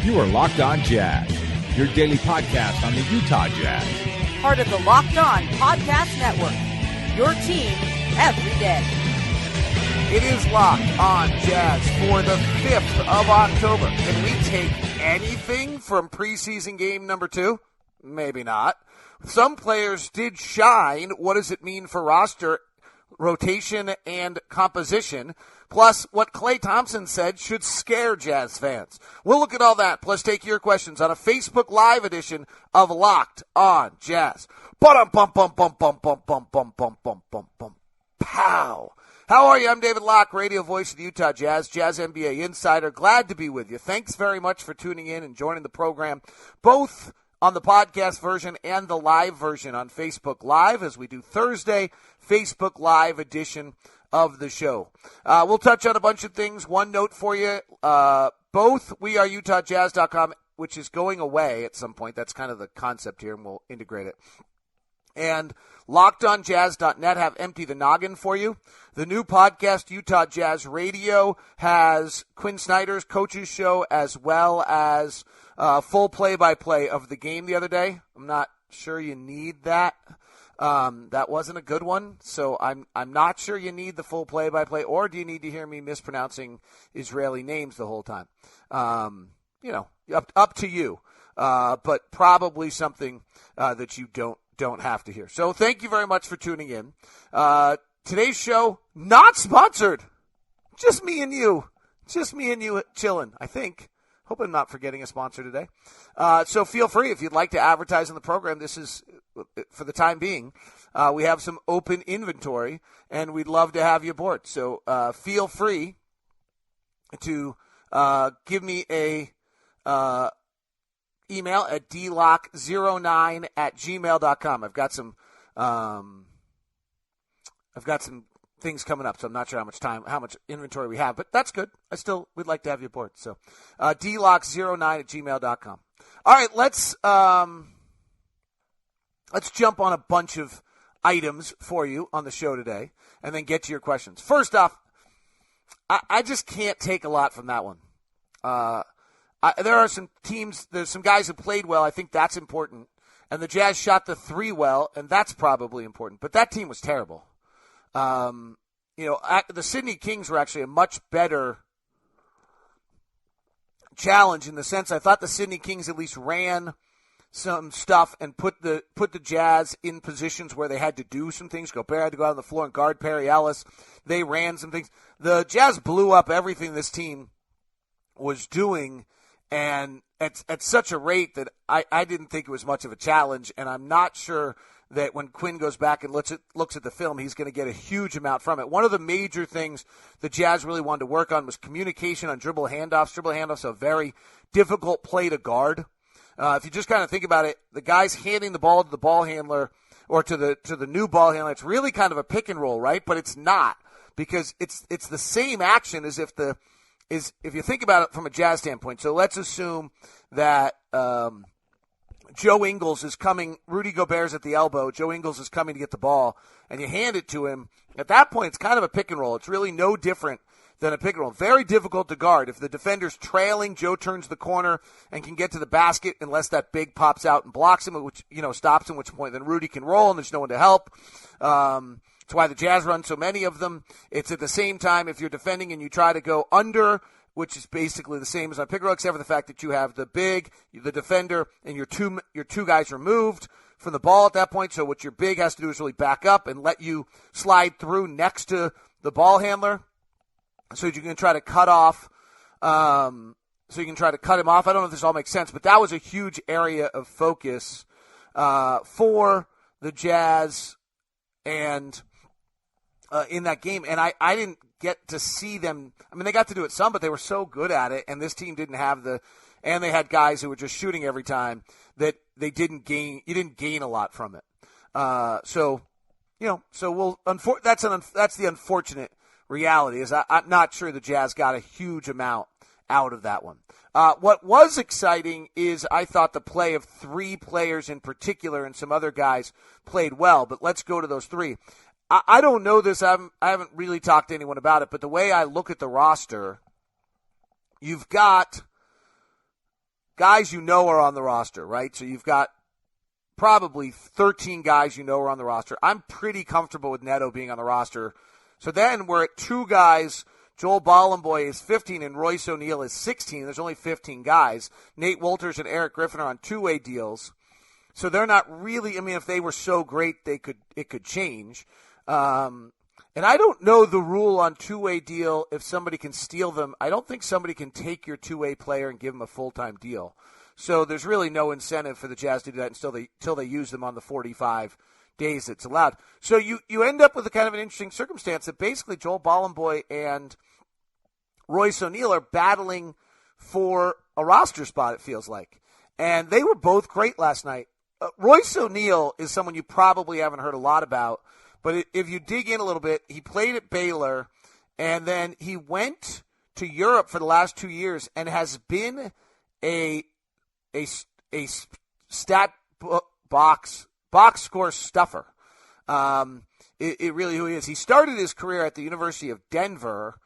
You are Locked On Jazz, your daily podcast on the Utah Jazz. Part of the Locked On Podcast Network, your team every day. It is Locked On Jazz for the 5th of October. Can we take anything from preseason game number 2? Maybe not. Some players did shine. What does it mean for roster rotation and composition? Plus, what Klay Thompson said should scare Jazz fans. We'll look at all that, plus take your questions on a Facebook Live edition of Locked On Jazz. Pow! How are you? I'm David Locke, radio voice of the Utah Jazz, Jazz NBA insider. Glad to be with you. Thanks very much for tuning in and joining the program, both on the podcast version and the live version on Facebook Live, as we do Thursday Facebook Live edition of the show. We'll touch on a bunch of things. One note for you, both WeAreUtahJazz.com, which is going away at some point. That's kind of the concept here, and we'll integrate it. And LockedOnJazz.net have Empty the Noggin for you. The new podcast, Utah Jazz Radio, has Quinn Snyder's coach's show as well as full play-by-play of the game the other day. I'm not sure you need that. That wasn't a good one, so I'm not sure you need the full play-by-play, or do you need to hear me mispronouncing Israeli names the whole time? Up to you, but probably something that you don't have to hear. So thank you very much for tuning in. Today's show, not sponsored. Just me and you chilling, I think. Hope I'm not forgetting a sponsor today. So feel free, if you'd like to advertise on the program, this is, for the time being, we have some open inventory, and we'd love to have you aboard. So feel free to give me a email at dlock09@gmail.com. I've got some things coming up, so I'm not sure how much inventory we have, but that's good. We'd like to have you aboard. So dlock09@gmail.com. All right, let's jump on a bunch of items for you on the show today and then get to your questions. First off, I just can't take a lot from that one. There are some teams, there's some guys who played well. I think that's important. And the Jazz shot the three well, and that's probably important. But that team was terrible. The Sydney Kings were actually a much better challenge in the sense I thought the Sydney Kings at least ran some stuff and put the Jazz in positions where they had to do some things. Gobert had to go out on the floor and guard Perry Ellis. They ran some things. The Jazz blew up everything this team was doing, and at such a rate that I didn't think it was much of a challenge, and I'm not sure that when Quinn goes back and looks at the film, he's going to get a huge amount from it. One of the major things the Jazz really wanted to work on was communication on dribble handoffs. Dribble handoffs are a very difficult play to guard. If you just kind of think about it, the guy's handing the ball to the ball handler or to the new ball handler. It's really kind of a pick and roll, right? But it's not, because it's the same action as if you think about it from a Jazz standpoint. So let's assume that Joe Ingles is coming, Rudy Gobert's at the elbow, Joe Ingles is coming to get the ball, and you hand it to him. At that point, it's kind of a pick and roll. It's really no different than a pick and roll. Very difficult to guard. If the defender's trailing, Joe turns the corner and can get to the basket unless that big pops out and blocks him, which, stops him, at which point then Rudy can roll and there's no one to help. That's why the Jazz run so many of them. It's at the same time, if you're defending and you try to go under, which is basically the same as on pick and roll, except for the fact that you have the big, the defender, and your two guys removed from the ball at that point. So what your big has to do is really back up and let you slide through next to the ball handler, so you can try to cut off. So you can try to cut him off. I don't know if this all makes sense, but that was a huge area of focus for the Jazz and in that game. And I didn't get to see them. I mean, they got to do it some, but they were so good at it, and this team didn't have and they had guys who were just shooting every time that they didn't gain. You didn't gain a lot from it. So that's the unfortunate reality is I'm not sure the Jazz got a huge amount out of that one. What was exciting is I thought the play of three players in particular, and some other guys played well, but let's go to those three. I don't know this. I haven't really talked to anyone about it, but the way I look at the roster, you've got guys you know are on the roster, right? So you've got probably 13 guys you know are on the roster. I'm pretty comfortable with Neto being on the roster. So then we're at 2 guys. Joel Balin Boy is 15 and Royce O'Neal is 16. There's only 15 guys. Nate Wolters and Eric Griffin are on 2-way deals. So they're not really, I mean, if they were so great, it could change. And I don't know the rule on 2-way deal if somebody can steal them. I don't think somebody can take your 2-way player and give them a full-time deal. So there's really no incentive for the Jazz to do that until they use them on the 45 days it's allowed. So you end up with a kind of an interesting circumstance that basically Joel Balin Boy and Royce O'Neal are battling for a roster spot, it feels like. And they were both great last night. Royce O'Neal is someone you probably haven't heard a lot about, but if you dig in a little bit, he played at Baylor, and then he went to Europe for the last 2 years and has been a stat box score stuffer. It really who he is. He started his career at the University of Denver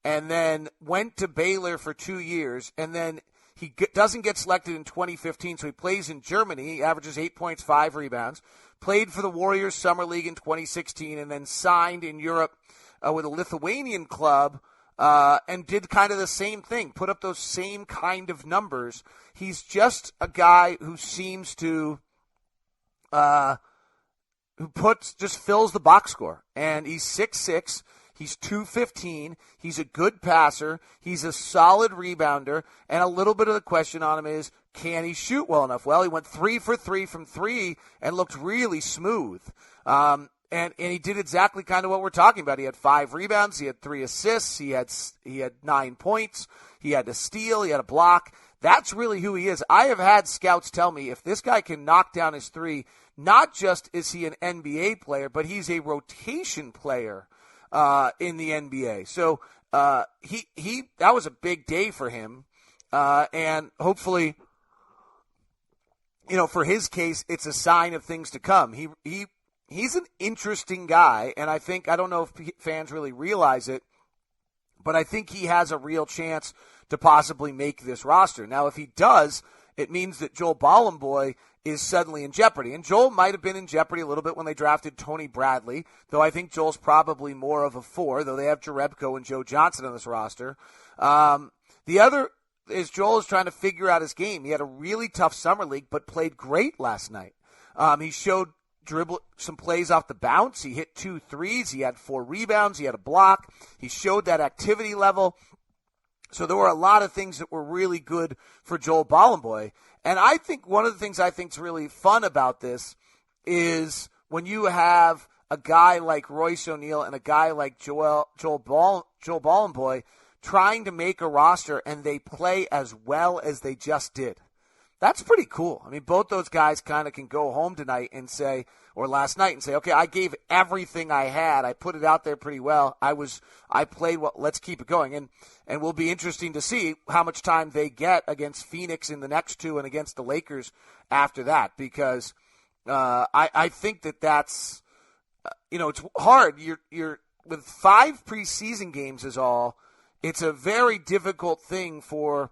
and then went to Baylor for 2 years, and then he doesn't get selected in 2015, so he plays in Germany. He averages 8 points, 5 rebounds. Played for the Warriors Summer League in 2016, and then signed in Europe with a Lithuanian club and did kind of the same thing, put up those same kind of numbers. He's just a guy who seems to just fills the box score, and he's 6'6". He's 215. He's a good passer. He's a solid rebounder. And a little bit of the question on him is, can he shoot well enough? Well, he went 3 for 3 from 3 and looked really smooth. And he did exactly kind of what we're talking about. He had 5 rebounds. He had 3 assists. He had 9 points. He had a steal. He had a block. That's really who he is. I have had scouts tell me if this guy can knock down his 3, not just is he an NBA player, but he's a rotation player in the NBA. So that was a big day for him, and hopefully, for his case, it's a sign of things to come. He's an interesting guy, and I don't know if fans really realize it, but I think he has a real chance to possibly make this roster. Now, if he does, it means that Joel Balin Boy is suddenly in jeopardy. And Joel might have been in jeopardy a little bit when they drafted Tony Bradley, though I think Joel's probably more of a 4, though they have Jerebko and Joe Johnson on this roster. The other is Joel is trying to figure out his game. He had a really tough summer league, but played great last night. He showed some plays off the bounce. He hit 2 threes. He had 4 rebounds. He had a block. He showed that activity level. So there were a lot of things that were really good for Joel Balin Boy. And I think one of the things I think is really fun about this is when you have a guy like Royce O'Neal and a guy like Joel Balin Boy trying to make a roster and they play as well as they just did. That's pretty cool. I mean, both those guys kind of can go home tonight and say, or last night and say, okay, I gave everything I had. I put it out there pretty well. I played well. Let's keep it going. And it will be interesting to see how much time they get against Phoenix in the next 2 and against the Lakers after that, because I think that's, it's hard. You're with 5 preseason games is all. It's a very difficult thing for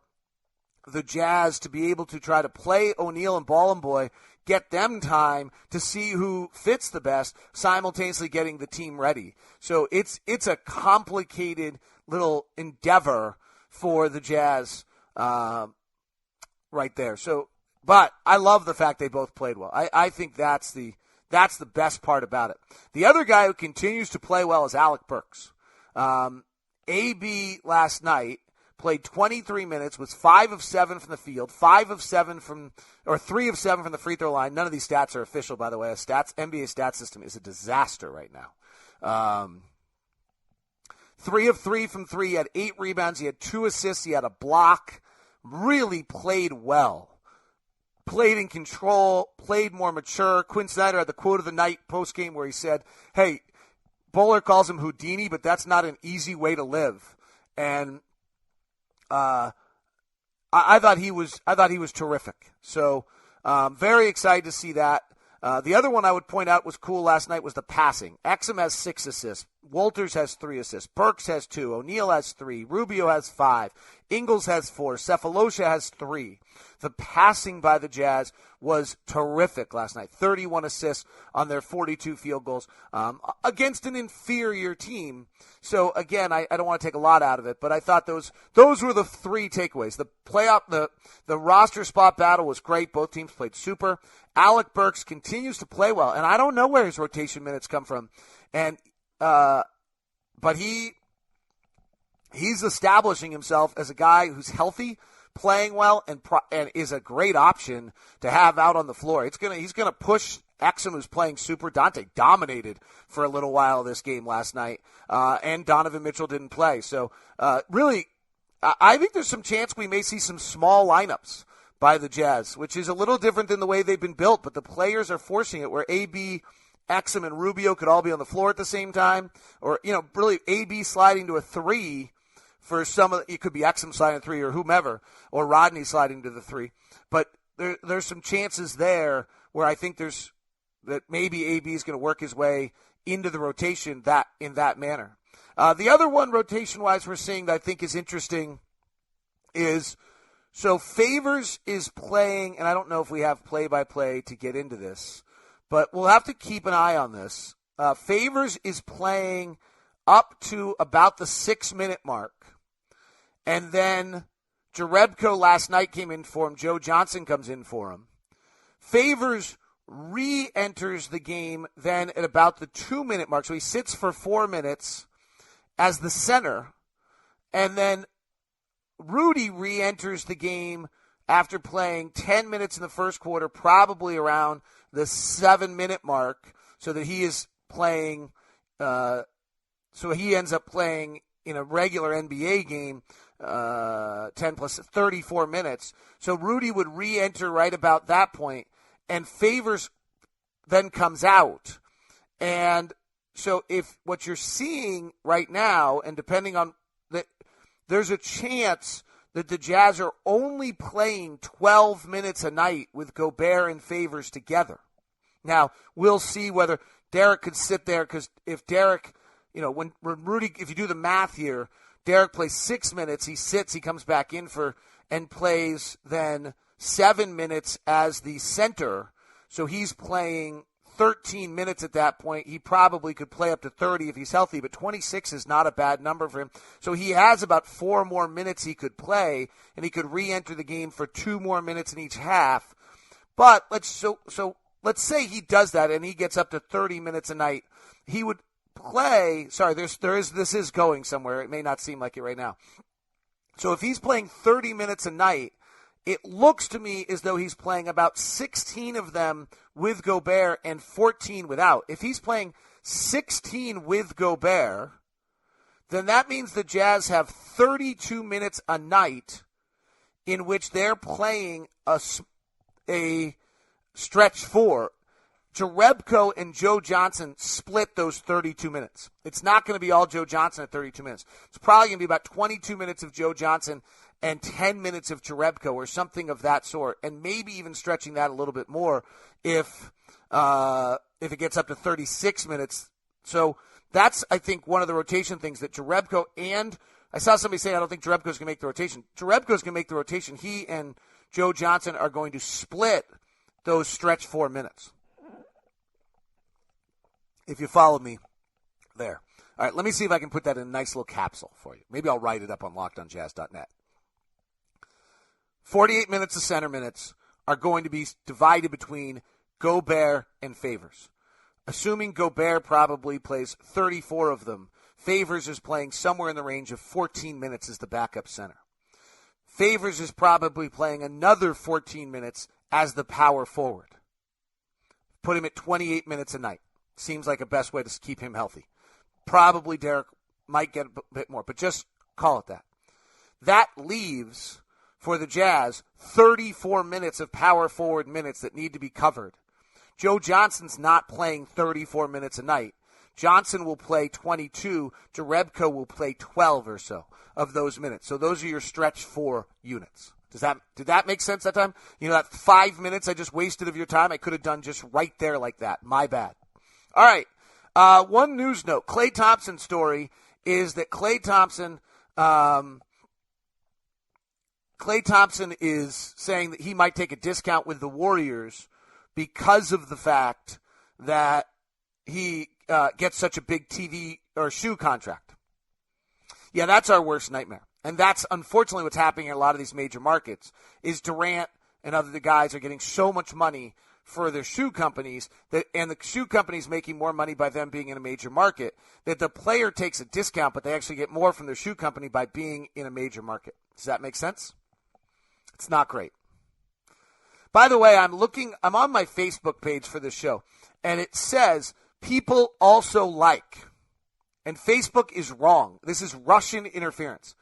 the Jazz to be able to try to play O'Neal and Balin Boy, get them time to see who fits the best, simultaneously getting the team ready. So it's a complicated little endeavor for the Jazz right there. So, but I love the fact they both played well. I think that's the best part about it. The other guy who continues to play well is Alec Burks. AB last night played 23 minutes, was 5 of 7 from the field, 3 of 7 from the free throw line. None of these stats are official, by the way. NBA stat system is a disaster right now. 3 of 3 from 3. He had 8 rebounds. He had 2 assists. He had a block. Really played well. Played in control. Played more mature. Quinn Snyder had the quote of the night postgame where he said, hey, Bowler calls him Houdini, but that's not an easy way to live. And I thought he was terrific. So very excited to see that. The other one I would point out was cool last night was the passing. Exum has 6 assists. Walters has 3 assists. Burks has 2. O'Neal has 3. Rubio has 5. Ingles has 4. Cephalosha has 3. The passing by the Jazz was terrific last night. 31 assists on their 42 field goals against an inferior team. So, again, I don't want to take a lot out of it, but I thought those were the 3 takeaways. The roster spot battle was great. Both teams played super. Alec Burks continues to play well, and I don't know where his rotation minutes come from. And but he's establishing himself as a guy who's healthy, playing well, and is a great option to have out on the floor. He's gonna push Wixom, who's playing super. Dante dominated for a little while this game last night, and Donovan Mitchell didn't play. So really, I think there's some chance we may see some small lineups by the Jazz, which is a little different than the way they've been built. But the players are forcing it, where AB, Wixom, and Rubio could all be on the floor at the same time, or really AB sliding to a 3 for some of it could be Wixom sliding to 3 or whomever, or Rodney sliding to the 3. But there's some chances there where I think that maybe AB is going to work his way into the rotation in that manner. The other one rotation-wise we're seeing that I think is interesting is, so Favors is playing, and I don't know if we have play-by-play to get into this, but we'll have to keep an eye on this. Favors is playing up to about the 6-minute mark. And then Jerebko last night came in for him. Joe Johnson comes in for him. Favors re-enters the game then at about the 2-minute mark. So he sits for 4 minutes as the center. And then Rudy re-enters the game after playing 10 minutes in the first quarter, probably around the 7-minute mark, so that he is playing, so he ends up playing in a regular NBA game 10 plus 34 minutes. So Rudy would re-enter right about that point, and Favors then comes out. And so if what you're seeing right now, and depending on that, there's a chance that the Jazz are only playing 12 minutes a night with Gobert and Favors together. Now, we'll see whether Derek could sit there, because if Derek, when Rudy, if you do the math here, Derek plays 6 minutes, he sits, he comes back in and plays then 7 minutes as the center. So he's playing 13 minutes at that point. He probably could play up to 30 if he's healthy, but 26 is not a bad number for him. So he has about 4 more minutes he could play, and he could re-enter the game for 2 more minutes in each half. But let's say he does that and he gets up to 30 minutes a night. He would play. Sorry, this is going somewhere. It may not seem like it right now. So if he's playing 30 minutes a night, it looks to me as though he's playing about 16 of them with Gobert and 14 without. If he's playing 16 with Gobert, then that means the Jazz have 32 minutes a night in which they're playing a stretch 4. Jerebko and Joe Johnson split those 32 minutes. It's not going to be all Joe Johnson at 32 minutes. It's probably going to be about 22 minutes of Joe Johnson and 10 minutes of Jerebko or something of that sort, and maybe even stretching that a little bit more if it gets up to 36 minutes. So that's, I think, one of the rotation things that Jerebko and I saw somebody say I don't think Jerebko's going to make the rotation. Jerebko's going to make the rotation. He and Joe Johnson are going to split those stretch 4 minutes. If you followed me there. All right, let me see if I can put that in a nice little capsule for you. Maybe I'll write it up on LockedOnJazz.net. 48 minutes of center minutes are going to be divided between Gobert and Favors. Assuming Gobert probably plays 34 of them, Favors is playing somewhere in the range of 14 minutes as the backup center. Favors is probably playing another 14 minutes as the power forward. Put him at 28 minutes a night. Seems like a best way to keep him healthy. Probably Derek might get a bit more, but just call it that. That leaves, for the Jazz, 34 minutes of power forward minutes that need to be covered. Joe Johnson's not playing 34 minutes a night. Johnson will play 22. Jerebko will play 12 or so of those minutes. So those are your stretch 4 units. Did that make sense that time? That 5 minutes I just wasted of your time, I could have done just right there like that. My bad. All right. One news note, Klay Thompson's story is that Klay Thompson is saying that he might take a discount with the Warriors because of the fact that he gets such a big TV or shoe contract. Yeah, that's our worst nightmare. And that's unfortunately what's happening in a lot of these major markets is Durant and other guys are getting so much money for their shoe companies, and the shoe companies making more money by them being in a major market, that the player takes a discount, but they actually get more from their shoe company by being in a major market. Does that make sense? It's not great. By the way, I'm on my Facebook page for this show, and it says people also like, and Facebook is wrong. This is Russian interference.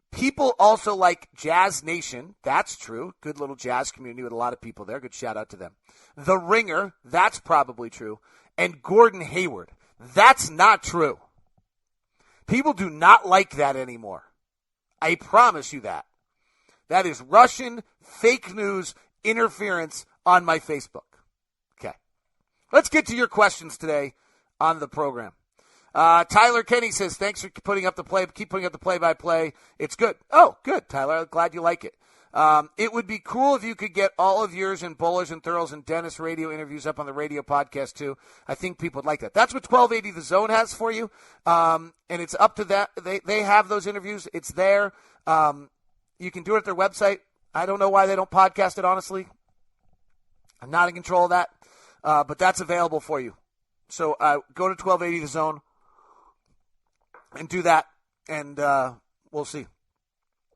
People also like Jazz Nation. That's true. Good little jazz community with a lot of people there. Good shout out to them. The Ringer. That's probably true. And Gordon Hayward. That's not true. People do not like that anymore. I promise you that. That is Russian fake news interference on my Facebook. Okay. Let's get to your questions today on the program. Tyler Kenny says, thanks for putting up the play. Keep putting up the play-by-play. It's good. Oh, good, Tyler. I'm glad you like it. It would be cool if you could get all of yours and Bowlers and Thurls and Dennis radio interviews up on the radio podcast, too. I think people would like that. That's what 1280 The Zone has for you, and it's up to that. They have those interviews. It's there. You can do it at their website. I don't know why they don't podcast it, honestly. I'm not in control of that, but that's available for you. So go to 1280 The Zone. And do that, and we'll see.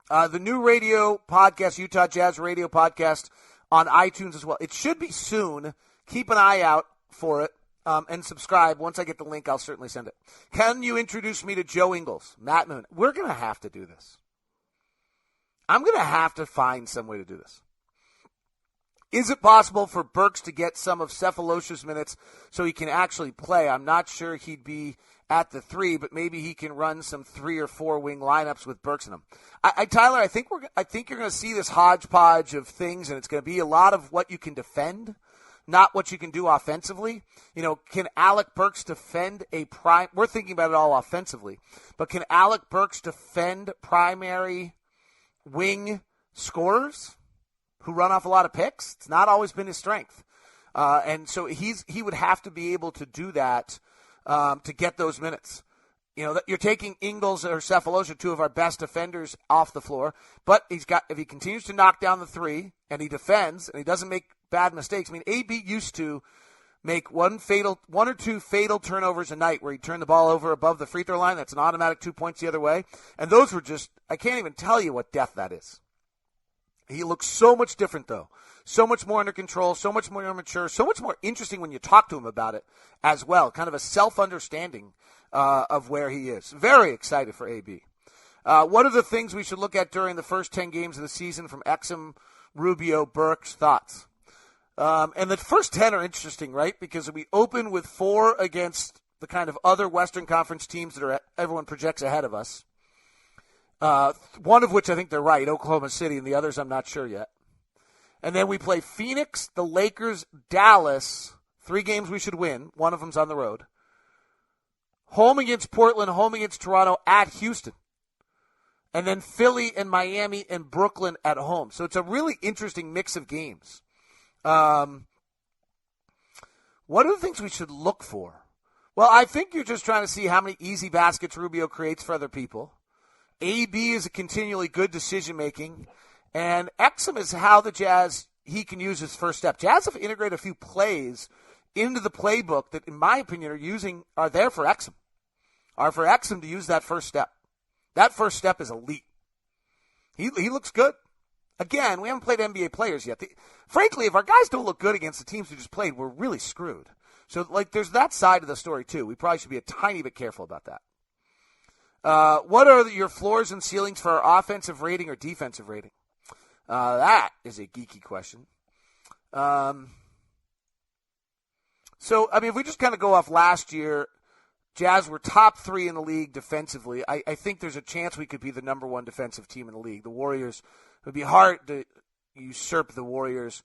The new radio podcast, Utah Jazz Radio Podcast, on iTunes as well. It should be soon. Keep an eye out for it, and subscribe. Once I get the link, I'll certainly send it. Can you introduce me to Joe Ingles, Matt Moon? We're going to have to do this. I'm going to have to find some way to do this. Is it possible for Burks to get some of Cephalosha's minutes so he can actually play? I'm not sure he'd be at the 3, but maybe he can run some 3 or 4 wing lineups with Burks in them. Tyler, I think you're going to see this hodgepodge of things, and it's going to be a lot of what you can defend, not what you can do offensively. You know, can Alec Burks defend a prime? We're thinking about it all offensively, but can Alec Burks defend primary wing scorers who run off a lot of picks? It's not always been his strength. And so he would have to be able to do that to get those minutes. You know, you're taking Ingles or Cephalosha, 2 of our best defenders, off the floor. But if he continues to knock down the 3 and he defends and he doesn't make bad mistakes. I mean, AB used to make one or two fatal turnovers a night where he'd turn the ball over above the free throw line. That's an automatic 2 points the other way. And those were just, I can't even tell you what death that is. He looks so much different, though. So much more under control, so much more mature, so much more interesting when you talk to him about it as well. Kind of a self-understanding of where he is. Very excited for AB. What are the things we should look at during the first 10 games of the season from Wixom, Rubio, Burks? Thoughts? And the first 10 are interesting, right? Because we open with 4 against the kind of other Western Conference teams that everyone projects ahead of us. One of which I think they're right, Oklahoma City, and the others I'm not sure yet. And then we play Phoenix, the Lakers, Dallas, 3 games we should win. One of them's on the road. Home against Portland, home against Toronto, at Houston. And then Philly and Miami and Brooklyn at home. So it's a really interesting mix of games. What are the things we should look for? Well, I think you're just trying to see how many easy baskets Rubio creates for other people. AB is a continually good decision-making. And Wixom is how the Jazz, he can use his first step. Jazz have integrated a few plays into the playbook that, in my opinion, are there for Wixom. Are for Wixom to use that first step. That first step is elite. He looks good. Again, we haven't played NBA players yet. Frankly, if our guys don't look good against the teams who just played, we're really screwed. So, there's that side of the story, too. We probably should be a tiny bit careful about that. What are your floors and ceilings for our offensive rating or defensive rating? That is a geeky question. So, if we just kind of go off last year, Jazz were top 3 in the league defensively. I think there's a chance we could be the number 1 defensive team in the league. The Warriors, it would be hard to usurp the Warriors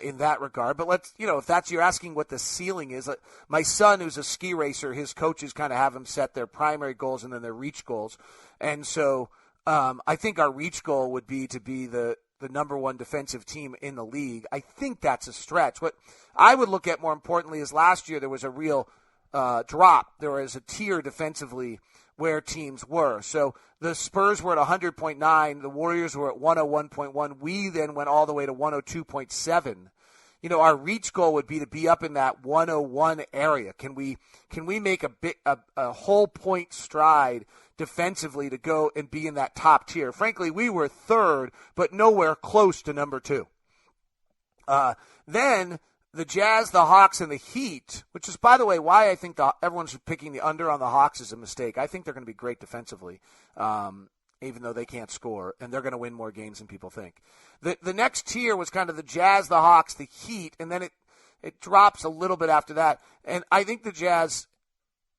in that regard. But if you're asking what the ceiling is, my son, who's a ski racer, his coaches kind of have him set their primary goals and then their reach goals. And so I think our reach goal would be to be the number one defensive team in the league. I think that's a stretch. What I would look at more importantly is last year there was a real drop. There was a tier defensively where teams were. So the Spurs were at 100.9. The Warriors were at 101.1. We then went all the way to 102.7. Our reach goal would be to be up in that 101 area. Can we make a whole point stride defensively to go and be in that top tier? Frankly, we were third, but nowhere close to number 2. Then the Jazz, the Hawks, and the Heat, which is, by the way, why I think everyone's picking the under on the Hawks is a mistake. I think they're going to be great defensively, even though they can't score, and they're going to win more games than people think. The next tier was kind of the Jazz, the Hawks, the Heat, and then it drops a little bit after that. And I think the Jazz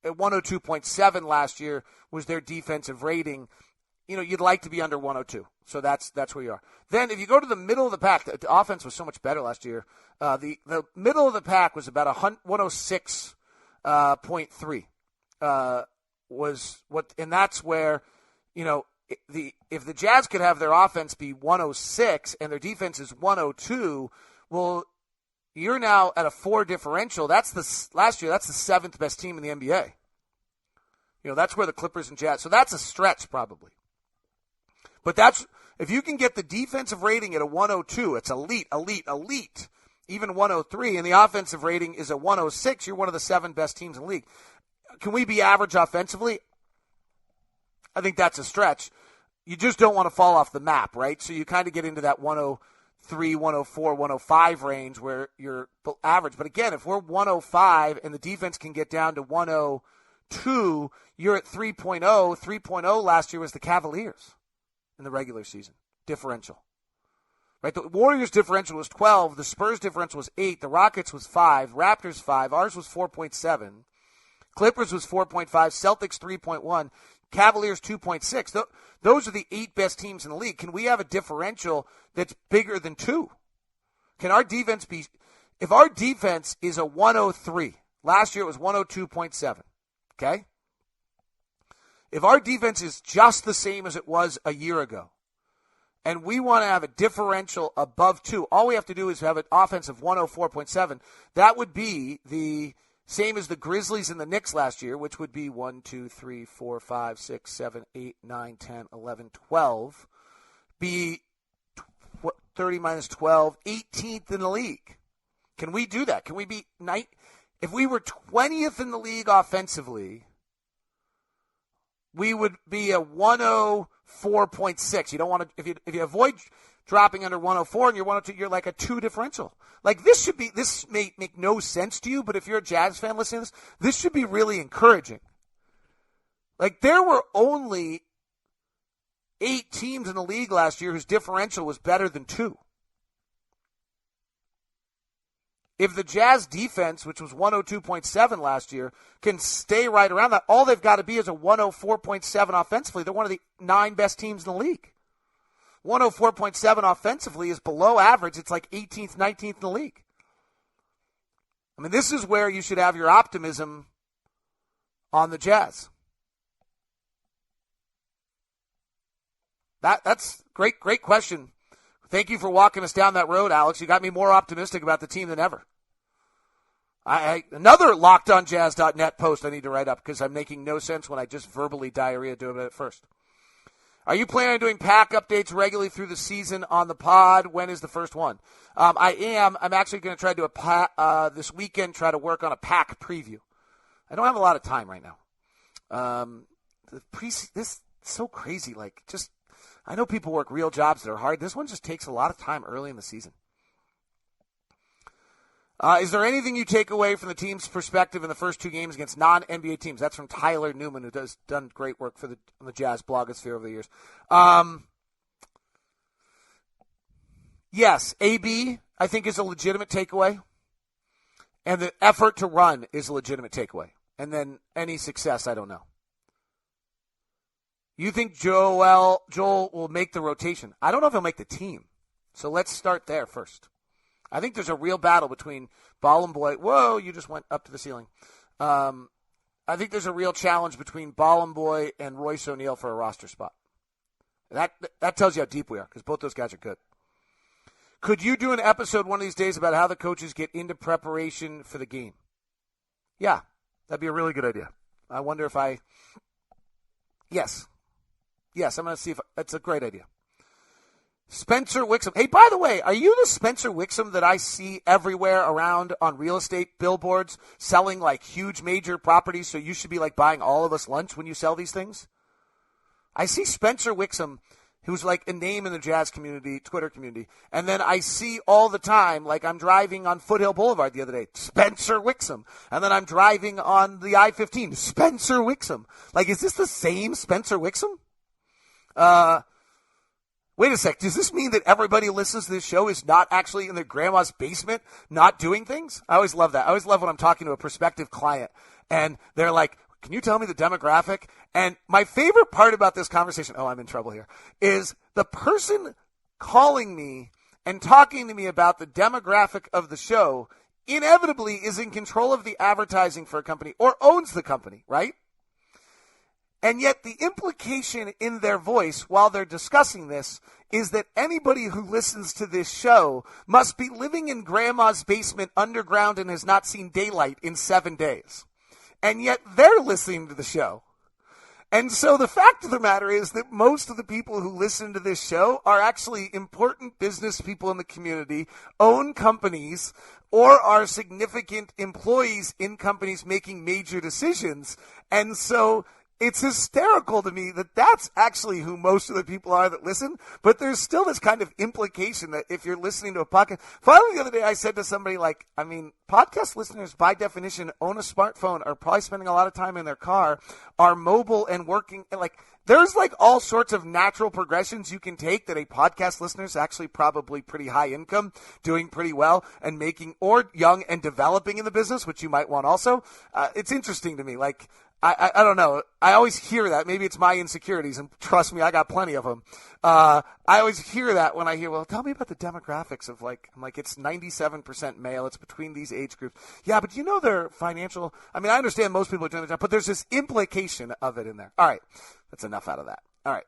at 102.7 last year was their defensive rating. You'd like to be under 102. So that's where you are. Then if you go to the middle of the pack, the offense was so much better last year. The middle of the pack was about 106.3 was what, and that's where, if the Jazz could have their offense be 106 and their defense is 102, well, you're now at a 4 differential. Last year, that's the 7th best team in the NBA. That's where the Clippers and Jazz. So that's a stretch probably. But if you can get the defensive rating at a 102, it's elite. Even 103, and the offensive rating is a 106, you're one of the 7 best teams in the league. Can we be average offensively? I think that's a stretch. You just don't want to fall off the map, right? So you kind of get into that 103, 104, 105 range where you're average. But again, if we're 105 and the defense can get down to 102, you're at 3.0. 3.0 last year was the Cavaliers in the regular season differential. Right, the Warriors differential was 12, the Spurs differential was 8, the Rockets was 5, Raptors 5, ours was 4.7, Clippers was 4.5, Celtics 3.1, Cavaliers 2.6. Those are the 8 best teams in the league. Can we have a differential that's bigger than 2? Can our defense be – if our defense is a 103, last year it was 102.7, okay? If our defense is just the same as it was a year ago, and we want to have a differential above 2, all we have to do is have an offense of 104.7. That would be the same as the Grizzlies and the Knicks last year, which would be 1, 2, 3, 4, 5, 6, 7, 8, 9, 10, 11, 12. Be 30 minus 12, 18th in the league. Can we do that? Can we be if we were 20th in the league offensively, we would be a 104.6. You don't want to if you avoid dropping under 104 and you're 102, you're like a 2 differential. Like this may make no sense to you, but if you're a Jazz fan listening to this should be really encouraging. Like there were only 8 teams in the league last year whose differential was better than 2. If the Jazz defense, which was 102.7 last year, can stay right around that, all they've got to be is a 104.7 offensively. They're one of the 9 best teams in the league. 104.7 offensively is below average. It's like 18th, 19th in the league. I mean, this is where you should have your optimism on the Jazz. That's great question. Thank you for walking us down that road, Alex. You got me more optimistic about the team than ever. Another LockedOnJazz.net post I need to write up because I'm making no sense when I just verbally diarrhea doing it at first. Are you planning on doing PAC updates regularly through the season on the pod? When is the first one? I am. I'm actually going to try to do this weekend, try to work on a PAC preview. I don't have a lot of time right now. This is so crazy. I know people work real jobs that are hard. This one just takes a lot of time early in the season. Is there anything you take away from the team's perspective in the first 2 games against non-NBA teams? That's from Tyler Newman, who done great work for the Jazz blogosphere over the years. Yes, AB, I think, is a legitimate takeaway. And the effort to run is a legitimate takeaway. And then any success, I don't know. You think Joel will make the rotation? I don't know if he'll make the team. So let's start there first. I think there's a real battle between Balin Boy. Whoa, you just went up to the ceiling. I think there's a real challenge between Balin Boy and Royce O'Neal for a roster spot. That tells you how deep we are, because both those guys are good. Could you do an episode one of these days about how the coaches get into preparation for the game? Yeah, that'd be a really good idea. I wonder if Yes, I'm going to see if that's a great idea. Spencer Wixom. Hey, by the way, are you the Spencer Wixom that I see everywhere around on real estate billboards selling like huge major properties, so you should be like buying all of us lunch when you sell these things? I see Spencer Wixom, who's like a name in the jazz community, Twitter community. And then I see all the time, like I'm driving on Foothill Boulevard the other day, Spencer Wixom. And then I'm driving on the I-15, Spencer Wixom. Like, is this the same Spencer Wixom? Wait a sec. Does this mean that everybody who listens to this show is not actually in their grandma's basement, not doing things? I always love that. I always love when I'm talking to a prospective client and they're like, can you tell me the demographic? And my favorite part about this conversation, I'm in trouble here, is the person calling me and talking to me about the demographic of the show inevitably is in control of the advertising for a company or owns the company, right? And yet the implication in their voice while they're discussing this is that anybody who listens to this show must be living in grandma's basement underground and has not seen daylight in 7 days. And yet they're listening to the show. And so the fact of the matter is that most of the people who listen to this show are actually important business people in the community, own companies, or are significant employees in companies making major decisions. And so it's hysterical to me that that's actually who most of the people are that listen, but there's still this kind of implication that if you're listening to a podcast. Finally, the other day I said to somebody, like, I mean, podcast listeners by definition own a smartphone, are probably spending a lot of time in their car, are mobile and working, and like, there's like all sorts of natural progressions you can take that a podcast listener is actually probably pretty high income, doing pretty well, and making, or young and developing in the business, which you might want also. It's interesting to me, like, I don't know. I always hear that. Maybe it's my insecurities, and trust me, I got plenty of them. I always hear that when I hear, well, tell me about the demographics of like, I'm like, it's 97% male. It's between these age groups. Yeah, but you know their financial, I mean, I understand most people are doing their job, but there's this implication of it in there. All right. That's enough out of that. All right.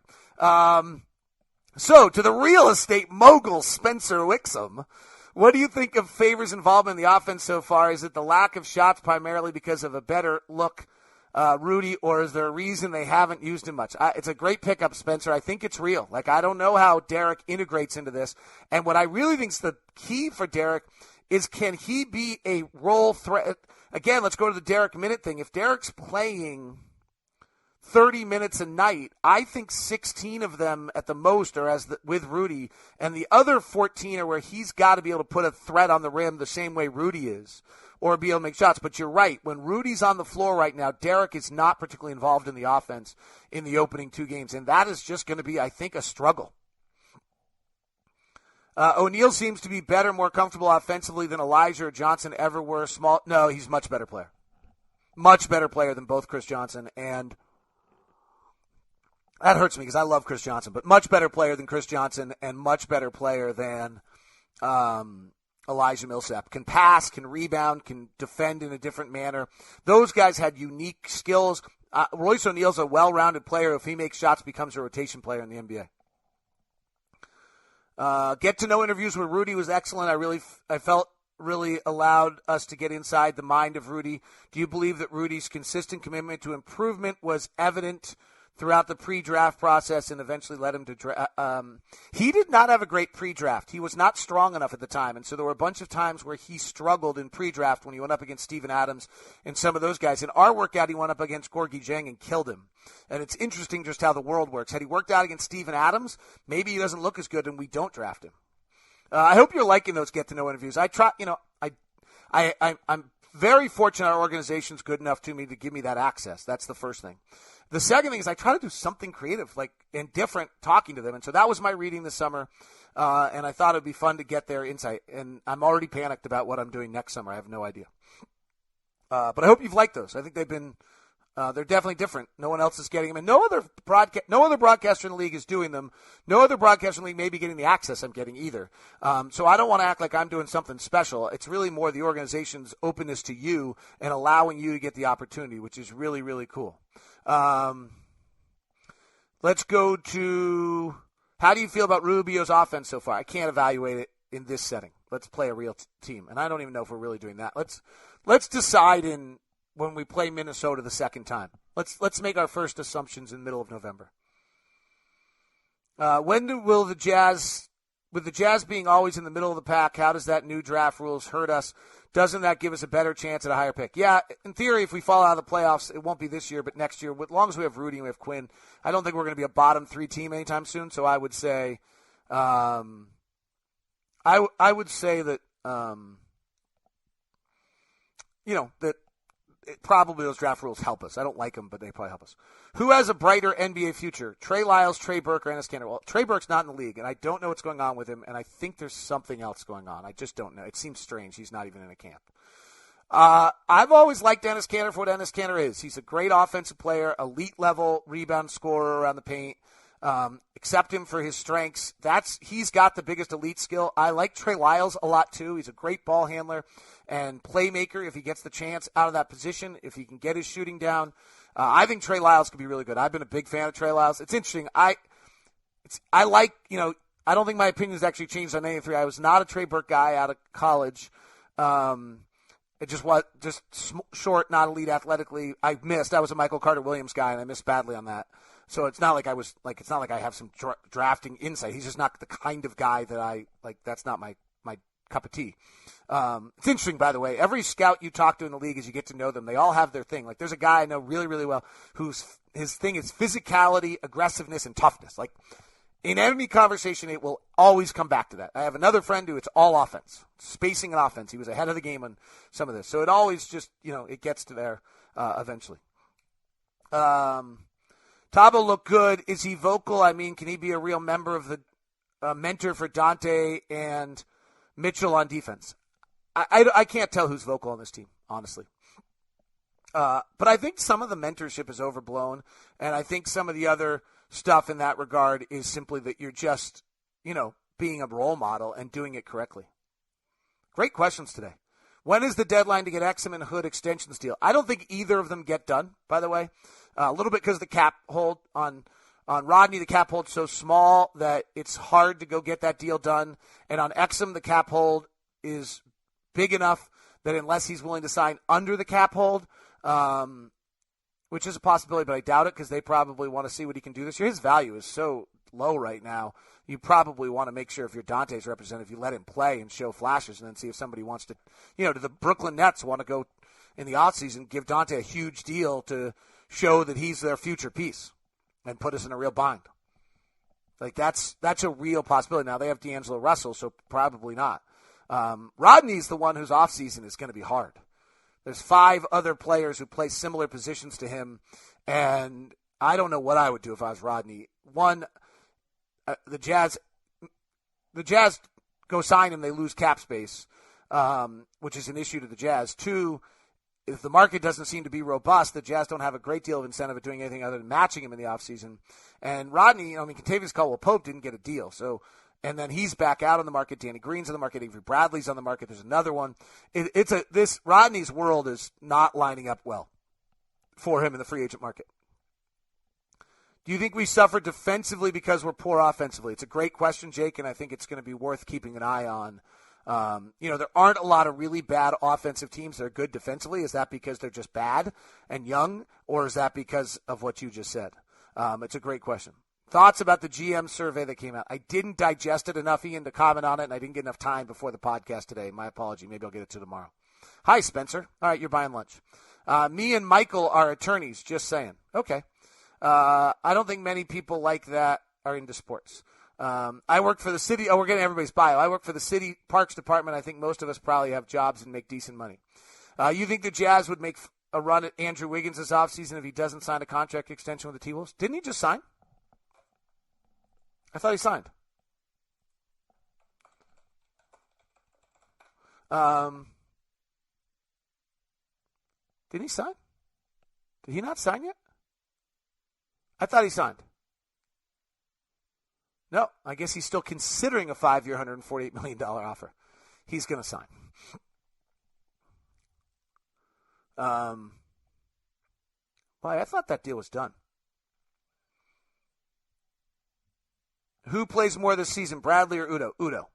So to the real estate mogul, Spencer Wixom, what do you think of Favors' involvement in the offense so far? Is it the lack of shots primarily because of a better look, Rudy, or is there a reason they haven't used him much? It's a great pickup, Spencer. I think it's real. Like, I don't know how Derek integrates into this. And what I really think is the key for Derek is, can he be a role threat? Again, let's go to the Derek minute thing. If Derek's playing 30 minutes a night, I think 16 of them at the most are with Rudy, and the other 14 are where he's got to be able to put a threat on the rim the same way Rudy is, or be able to make shots. But you're right. When Rudy's on the floor right now, Derek is not particularly involved in the offense in the opening 2 games, and that is just going to be, I think, a struggle. O'Neal seems to be better, more comfortable offensively than Elijah or Johnson ever were. No, he's a much better player. Much better player than both Chris Johnson, and that hurts me because I love Chris Johnson, but much better player than Chris Johnson and much better player than Elijah Millsap. Can pass, can rebound, can defend in a different manner. Those guys had unique skills. Royce O'Neal's a well-rounded player. If he makes shots, becomes a rotation player in the NBA. Get-to-know interviews with Rudy was excellent. I felt really allowed us to get inside the mind of Rudy. Do you believe that Rudy's consistent commitment to improvement was evident throughout the pre-draft process and eventually led him to draft? He did not have a great pre-draft. He was not strong enough at the time, and so there were a bunch of times where he struggled in pre-draft when he went up against Steven Adams and some of those guys. In our workout, he went up against Gorgie Jang and killed him. And it's interesting just how the world works. Had he worked out against Steven Adams, maybe he doesn't look as good and we don't draft him. I hope you're liking those get-to-know interviews. I'm very fortunate our organization's good enough to me to give me that access. That's the first thing. The second thing is I try to do something creative, like, and different talking to them. And so that was my reading this summer, and I thought it would be fun to get their insight. And I'm already panicked about what I'm doing next summer. I have no idea. But I hope you've liked those. I think they've been They're definitely different. No one else is getting them, and no other broadcaster in the league is doing them. No other broadcaster in the league may be getting the access I'm getting either. So I don't want to act like I'm doing something special. It's really more the organization's openness to you and allowing you to get the opportunity, which is really, really cool. Let's go to how do you feel about Rubio's offense so far? I can't evaluate it in this setting. Let's play a real team, and I don't even know if we're really doing that. Let's decide when we play Minnesota the second time. Let's make our first assumptions in the middle of November. Will the Jazz, with the Jazz being always in the middle of the pack, how does that new draft rules hurt us? Doesn't that give us a better chance at a higher pick? Yeah, in theory, if we fall out of the playoffs, it won't be this year, but next year. As long as we have Rudy and we have Quinn, I don't think we're going to be a bottom 3 team anytime soon. So I would say, I would say that, that probably those draft rules help us. I don't like them, but they probably help us. Who has a brighter NBA future? Trey Lyles, Trey Burke, or Enes Kanter? Well, Trey Burke's not in the league, and I don't know what's going on with him, and I think there's something else going on. I just don't know. It seems strange. He's not even in a camp. I've always liked Enes Kanter for what Enes Kanter is. He's a great offensive player, elite-level rebound scorer around the paint. Accept him for his strengths. He's got the biggest elite skill. I like Trey Lyles a lot, too. He's a great ball handler and playmaker if he gets the chance out of that position, if he can get his shooting down. I think Trey Lyles could be really good. I've been a big fan of Trey Lyles. It's interesting. I don't think my opinion has actually changed on any three. I was not a Trey Burke guy out of college. It just was just short, not elite athletically. I was a Michael Carter-Williams guy, and I missed badly on that. So it's not like it's not like I have some drafting insight. He's just not the kind of guy that I like. That's not my cup of tea. It's interesting, by the way. Every scout you talk to in the league, as you get to know them, they all have their thing. Like there's a guy I know really, really well whose his thing is physicality, aggressiveness, and toughness. Like in any conversation, it will always come back to that. I have another friend who it's all offense, spacing and offense. He was ahead of the game on some of this, so it always just it gets to there eventually. Tabo looked good. Is he vocal? I mean, can he be a real member of the mentor for Dante and Mitchell on defense? I can't tell who's vocal on this team, honestly. But I think some of the mentorship is overblown, and I think some of the other stuff in that regard is simply that you're just, being a role model and doing it correctly. Great questions today. When is the deadline to get Exum and Hood extensions deal? I don't think either of them get done, by the way. A little bit because the cap hold on Rodney, the cap hold's so small that it's hard to go get that deal done. And on Exum, the cap hold is big enough that unless he's willing to sign under the cap hold, which is a possibility, but I doubt it because they probably want to see what he can do this year. His value is so low right now. You probably want to make sure if you're Dante's representative, you let him play and show flashes and then see if somebody wants to, do the Brooklyn Nets want to go in the offseason, give Dante a huge deal to show that he's their future piece and put us in a real bind. Like that's a real possibility. Now they have D'Angelo Russell, so probably not. Rodney's the one whose offseason is going to be hard. There's 5 other players who play similar positions to him, and I don't know what I would do if I was Rodney. One, the Jazz go sign him, they lose cap space, which is an issue to the Jazz. 2, if the market doesn't seem to be robust, the Jazz don't have a great deal of incentive of doing anything other than matching him in the offseason. And Rodney, Kentavious Caldwell-Pope didn't get a deal, so. And then he's back out on the market. Danny Green's on the market. Avery Bradley's on the market. There's another one. This Rodney's world is not lining up well for him in the free agent market. Do you think we suffer defensively because we're poor offensively? It's a great question, Jake, and I think it's going to be worth keeping an eye on. There aren't a lot of really bad offensive teams that are good defensively. Is that because they're just bad and young, or is that because of what you just said? It's a great question. Thoughts about the GM survey that came out. I didn't digest it enough, Ian, to comment on it, and I didn't get enough time before the podcast today. My apology. Maybe I'll get it to tomorrow. Hi, Spencer. All right, you're buying lunch. Me and Michael are attorneys, just saying. Okay. I don't think many people like that are into sports. I work for the city. Oh, we're getting everybody's bio. I work for the city parks department. I think most of us probably have jobs and make decent money. You think the Jazz would make a run at Andrew Wiggins this offseason if he doesn't sign a contract extension with the T-Wolves? Didn't he just sign? I thought he signed. Didn't he sign? Did he not sign yet? I thought he signed. No, I guess he's still considering a 5-year, $148 million offer. He's going to sign. Well, I thought that deal was done. Who plays more this season, Bradley or Udo? Udo.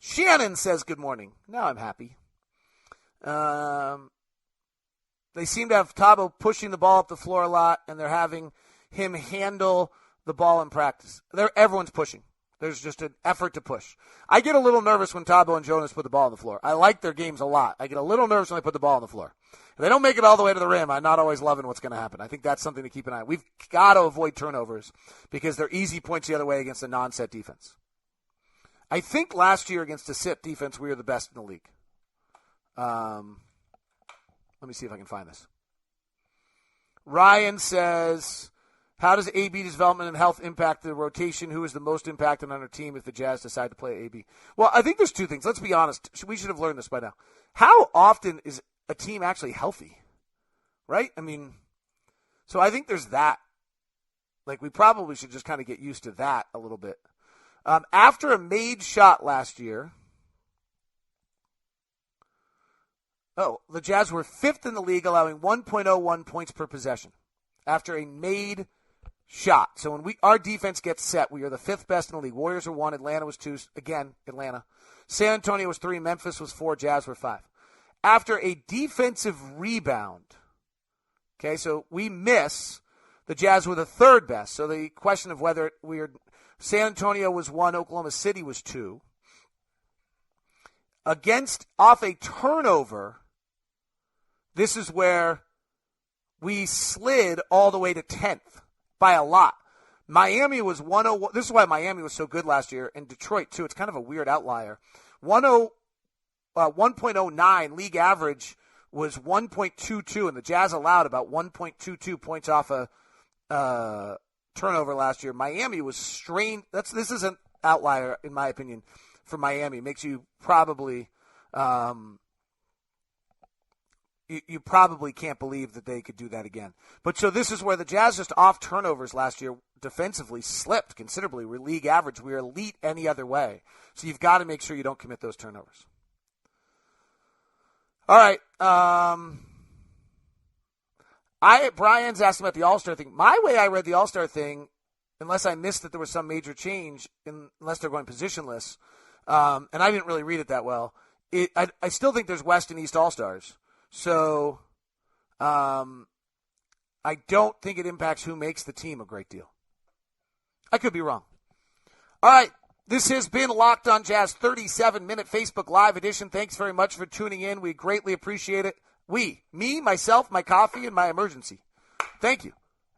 Shannon says good morning. Now I'm happy. They seem to have Thabo pushing the ball up the floor a lot, and they're having him handle the ball in practice. Everyone's pushing. There's just an effort to push. I get a little nervous when Thabo and Jonas put the ball on the floor. I like their games a lot. I get a little nervous when they put the ball on the floor. If they don't make it all the way to the rim, I'm not always loving what's going to happen. I think that's something to keep an eye on. We've got to avoid turnovers because they're easy points the other way against a non-set defense. I think last year against a set defense, we were the best in the league. Let me see if I can find this. Ryan says, how does AB's development and health impact the rotation? Who is the most impacted on our team if the Jazz decide to play AB? Well, I think there's two things. Let's be honest. We should have learned this by now. How often is a team actually healthy? Right? I mean, so I think there's that. Like, we probably should just kind of get used to that a little bit. After a made shot last year, the Jazz were 5th in the league, allowing 1.01 points per possession after a made shot. So when our defense gets set, we are the 5th best in the league. Warriors are 1, Atlanta was 2. Again, Atlanta. San Antonio was 3, Memphis was 4, Jazz were 5. After a defensive rebound, okay, so we miss, the Jazz were the 3rd best. So the question of whether San Antonio was 1, Oklahoma City was 2. Off a turnover, this is where we slid all the way to 10th by a lot. Miami was 101. This is why Miami was so good last year, and Detroit too. It's kind of a weird outlier. 1.09 league average was 1.22, and the Jazz allowed about 1.22 points off a turnover last year. Miami was strained. This is an outlier in my opinion for Miami. It makes you probably you probably can't believe that they could do that again. But so this is where the Jazz just off turnovers last year defensively slipped considerably. We're league average. We're elite any other way. So you've got to make sure you don't commit those turnovers. All right. Brian's asking about the All-Star thing. My way I read the All-Star thing, unless I missed that there was some major change, unless they're going positionless, and I didn't really read it that well, I still think there's West and East All-Stars. So I don't think it impacts who makes the team a great deal. I could be wrong. All right. This has been Locked on Jazz 37-minute Facebook Live edition. Thanks very much for tuning in. We greatly appreciate it. Me, myself, my coffee, and my emergency. Thank you.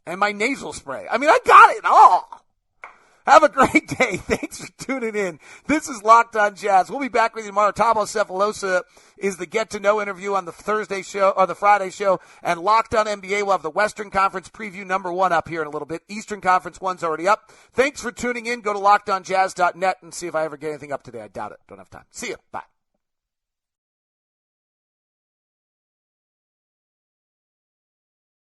And my nasal spray. I mean, I got it all. Have a great day. Thanks for tuning in. This is Locked on Jazz. We'll be back with you tomorrow. Thabo Sefolosha is the get-to-know interview on the Thursday show or the Friday show. And Locked on NBA will have the Western Conference preview number 1 up here in a little bit. Eastern Conference 1's already up. Thanks for tuning in. Go to LockedOnJazz.net and see if I ever get anything up today. I doubt it. Don't have time. See you. Bye.